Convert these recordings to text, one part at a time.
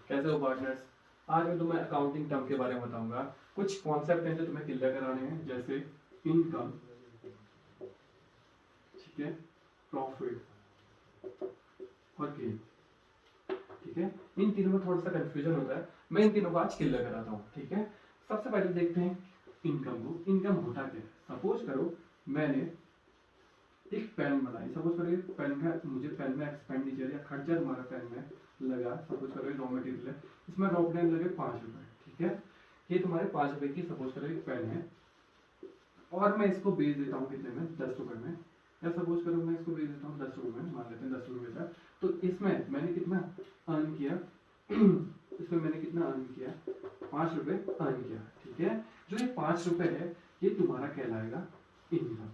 कैसे हो पार्टनर्स? आज मैं तुम्हें अकाउंटिंग टर्म के बारे में बताऊंगा। कुछ कॉन्सेप्ट हैं जो तुम्हें क्लियर कराने हैं, जैसे इनकम, ठीक है, प्रॉफिट और गेन। ठीक है, इन तीनों में थोड़ा सा कंफ्यूजन होता है, मैं इन तीनों को आज क्लियर कराता हूँ। ठीक है, सबसे पहले देखते हैं इनकम को। इनकम होता क्या है? सपोज करो मैंने एक पेन बनाई, सपोज करो पेन का मुझे पेन में एक्सपेंडिचर या खर्चा तुम्हारा पेन में लगा, सपोज करो रॉ मटेरियल है, इसमें रॉ मटेरियल लगे 5 रुपए। ठीक है, ये तुम्हारे 5 रुपए की सपोज करो एक पेन है, और मैं इसको बेच देता हूँ कितने में? 10 रुपए में। या सपोज करो मैं इसको बेच देता हूँ 10 रुपए में, मान लेते हैं 10 रुपए का। तो इसमें मैंने कितना अर्न किया? इसमें मैंने कितना अर्न किया? 5 रुपए अर्न किया। ठीक है, जो ये 5 रुपए है ये तुम्हारा कहलाएगा इनकम।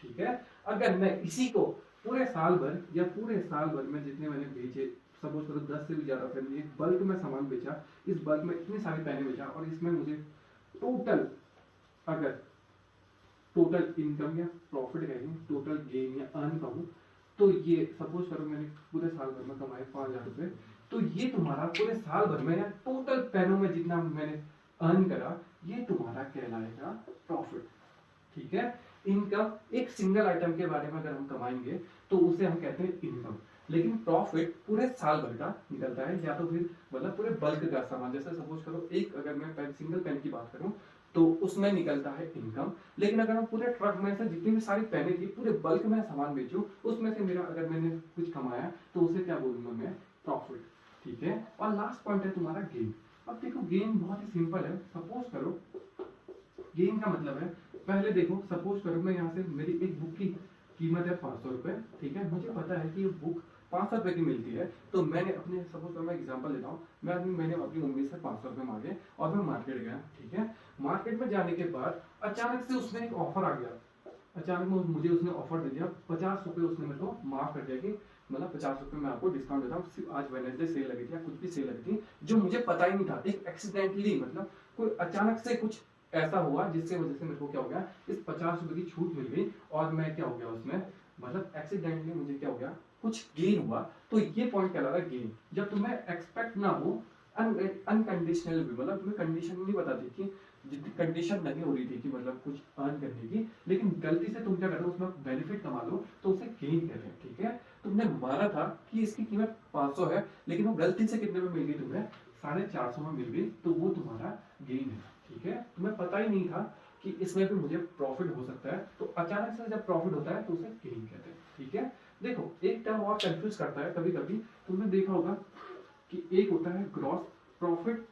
ठीक है, अगर मैं इसी को पूरे साल भर या पूरे साल भर में जितने मैंने बेचे, सपोज करो 10 से भी ज्यादा पेन, एक बल्क में सामान बेचा, इस बल्क में इतनी सारी पेने बेचा, और इसमें मुझे टोटल, अगर टोटल इनकम या प्रॉफिट कहें, टोटल गेन या अर्न कहूं, तो ये सपोज करो मैंने पूरे साल भर में कमाए 5,000 रुपए, तो ये तुम्हारा पूरे साल भर में या टोटल पेनों में जितना मैंने अर्न करा, ये तुम्हारा कहलाएगा प्रॉफिट। ठीक है, इनकम एक सिंगल आइटम के बारे में अगर हम कमाएंगे तो उसे हम कहते हैं इनकम, लेकिन प्रॉफिट पूरे साल भर का निकलता है, या तो फिर मतलब पूरे बल्क का सामान। जैसे सपोज करो एक, अगर मैं पेन, सिंगल पेन की बात करूं, तो उसमें निकलता है इनकम। लेकिन अगर मैं पूरे ट्रक में से जितनी भी सारी पेनें थी, पूरे बल्क में सामान बेचूं, उसमें से मेरा अगर मैंने कुछ कमाया, तो उसे क्या बोलूंगा मैं? प्रॉफिट। ठीक है, और लास्ट पॉइंट है तुम्हारा गेन। अब देखो गेन बहुत ही सिंपल है। सपोज करो गेन का मतलब है, पहले देखो सपोज करो मैं यहाँ से, मेरी एक बुक की कीमत है 500 रुपए। ठीक है, मुझे पता है कि ये बुक 500 रुपए की मिलती है, तो मैंने अपने, सपोज करो मैं एग्जांपल देता हूँ, मैंने अपनी मम्मी से 500 रुपए मांगे और मैं मार्केट गया। ठीक है, मार्केट में जाने के बाद अचानक से उसमें एक ऑफर आ गया, अचानक में मुझे उसने ऑफर दे दिया 50 रुपए, उसने मेरे को माफ कर दिया कि मतलब 50 रुपए में आपको डिस्काउंट देता हूँ, सिर्फ आज वेडनेसडे सेल लगी थी या कुछ भी सेल लगी थी, जो मुझे पता ही नहीं था। एक एक्सीडेंटली, मतलब कोई अचानक से कुछ ऐसा हुआ जिससे वजह से मेरे को क्या हो गया, इस 50 रुपए की छूट मिल गई, और मैं क्या हो गया उसमें, मतलब एक्सीडेंटली मुझे क्या हो गया, कुछ गेन हुआ। तो ये पॉइंट कहलाता है गेन, जब तुम्हें एक्सपेक्ट ना हो, अनकंडीशनल भी, मतलब तुम्हें कंडीशन नहीं बताती कि जितनी कंडीशन नहीं हो रही थी कि मतलब कुछ अर्न करने की, लेकिन गलती से तुम क्या कर रहे हो, उसमें बेनिफिट कमा लो, तो उसे गेन कहते हैं। ठीक है, तुमने माना था कि इसकी कीमत 500 है, लेकिन वो गलती से कितने में मिल गई तुम्हें? 450 में मिल गई, तो वो तुम्हारा गेन है। ठीक है, तुम्हें पता ही नहीं था कि इसमें भी मुझे प्रॉफिट हो सकता है, तो अचानक से जब प्रॉफिट होता है तो उसे गेन कहते हैं। ठीक है, देखो एक टर्म और कंफ्यूज करता है कभी कभी, तुमने देखा होगा कि एक होता है ग्रॉस प्रॉफिट,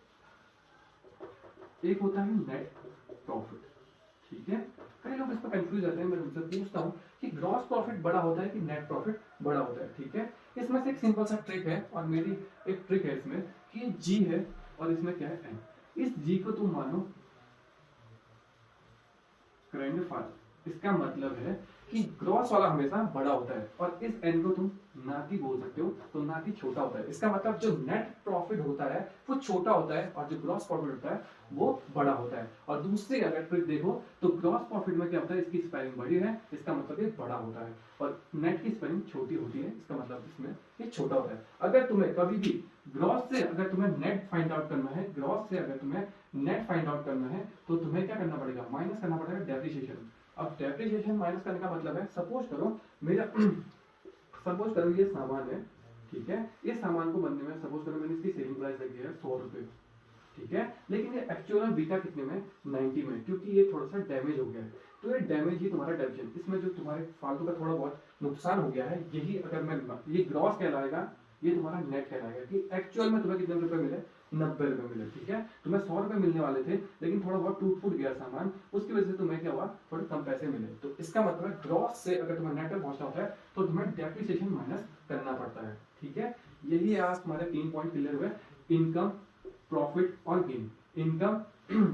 एक होता है नेट प्रॉफिट। ठीक है, कई लोग इस पर कंफ्यूज रहते हैं, मैं उनसे पूछता हूँ कि ग्रॉस प्रॉफिट बड़ा होता है कि नेट प्रॉफिट बड़ा होता है। ठीक है, इसमें से एक सिंपल सा ट्रिक है, और मेरी एक ट्रिक है इसमें कि जी है और इसमें क्या है, एन। इस जी को तुम मानो ग्रैंडफादर। इसका मतलब है कि ग्रॉस वाला हमेशा बड़ा होता है, और इस एन को तुम नाती बोल सकते हो, तो नाती छोटा होता है। इसका मतलब जो नेट प्रॉफिट होता है वो छोटा होता है, और जो ग्रॉस प्रॉफिट होता है वो बड़ा होता है। और दूसरी अगर ट्रिक देखो तो ग्रॉस प्रॉफिट में क्या होता है, इसकी स्पेलिंग बड़ी है, इसका मतलब ये बड़ा होता है, और नेट की स्पेलिंग छोटी होती है, इसका मतलब इसमें ये छोटा होता है। अगर तुम्हें कभी भी ग्रॉस से अगर तुम्हें नेट फाइंड आउट करना है, ग्रॉस से अगर तुम्हें नेट फाइंड आउट करना है, तो तुम्हें क्या करना पड़ेगा? माइनस करना पड़ेगा डेप्रिसिएशन। अब डेप्रिसिएशन माइनस करने का मतलब है, सपोज करो मेरा सपोज करो ये सामान है। ठीक है, इस सामान को बनने में सपोज करो मैंने इसकी सेलिंग प्राइस रखी है 100 रुपए। ठीक है, लेकिन ये एक्चुअल में बिका कितने में? 90 में, क्योंकि ये थोड़ा सा डैमेज हो गया है। तो ये डैमेज ही तुम्हारा डेप्रिसिएशन, इसमें जो तुम्हारे फालतू का थोड़ा बहुत नुकसान हो गया है, यही अगर मैं, ये ग्रॉस कहलाएगा, ये तुम्हारा नेट कहलाएगा कि एक्चुअल में तुम्हें कितने रुपए मिले? 90 रुपए मिले। ठीक है, तुम्हें 100 रुपए मिलने वाले थे, लेकिन थोड़ा बहुत टूट फूट गया सामान, उसकी वजह से तुम्हें क्या हुआ? थोड़े कम पैसे मिले। तो इसका मतलब है ग्रॉस से अगर तुम्हें नेट पे पहुंचना होता है तो तुम्हें डेप्रिसिएशन माइनस करना पड़ता है। ठीक है, यही आज हमारे 3 पॉइंट क्लियर हुए, इनकम, प्रॉफिट और गेन। इनकम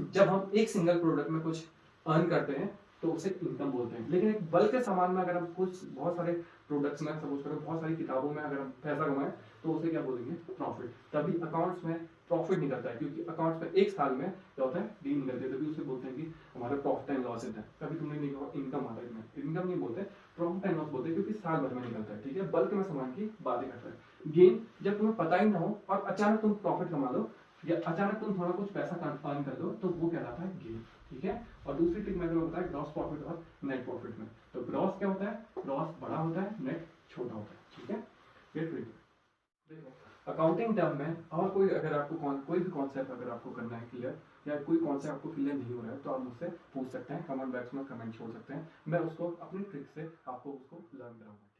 जब हम एक सिंगल प्रोडक्ट में कुछ अर्न करते हैं तो उसे इनकम बोलते हैं, लेकिन एक बल्क के सामान में अगर हम कुछ बहुत सारे प्रोडक्ट्स में, सपोज करो बहुत सारी किताबों में अगर हम पैसा कमाएं, तो उसे क्या बोलेंगे? प्रॉफिट। तभी अकाउंट्स में प्रॉफिट निकलता है, क्योंकि अकाउंट्स में एक साल में क्या होता है? डील निकलती है, तभी उसे बोलते हैं कि हमारा प्रॉफिट एंड लॉस है। कभी तुमने नहीं कहा इनकम आ रहा है, इनकम नहीं बोलते, प्रॉफिट एंड लॉस बोलते हैं, क्योंकि साल भर में निकलता है। ठीक है, बल्क में सामान की बातें करता है। गेन जब तुम्हें पता ही ना हो और अचानक तुम प्रॉफिट कमा लो या अचानक तुम थोड़ा कुछ पैसा अर्न कर दो तो वो कहलाता है गेन, ठीक है। और दूसरी ट्रिक मैंने बताया ग्रॉस प्रॉफिट और नेट प्रॉफिट में। तो ग्रॉस क्या होता है, ग्रॉस बड़ा होता है, नेट छोटा होता है, ठीक है। फिर ट्रिक देखो अकाउंटिंग टर्म में और कोई अगर आपको कोई भी कॉन्सेप्ट अगर आपको करना है क्लियर या कोई कॉन्सेप्ट आपको क्लियर नहीं हो रहा है तो आप मुझसे पूछ सकते हैं, कमेंट बॉक्स में कमेंट छोड़ सकते हैं, मैं उसको अपनी ट्रिक से आपको उसको लर्न कराऊंगा।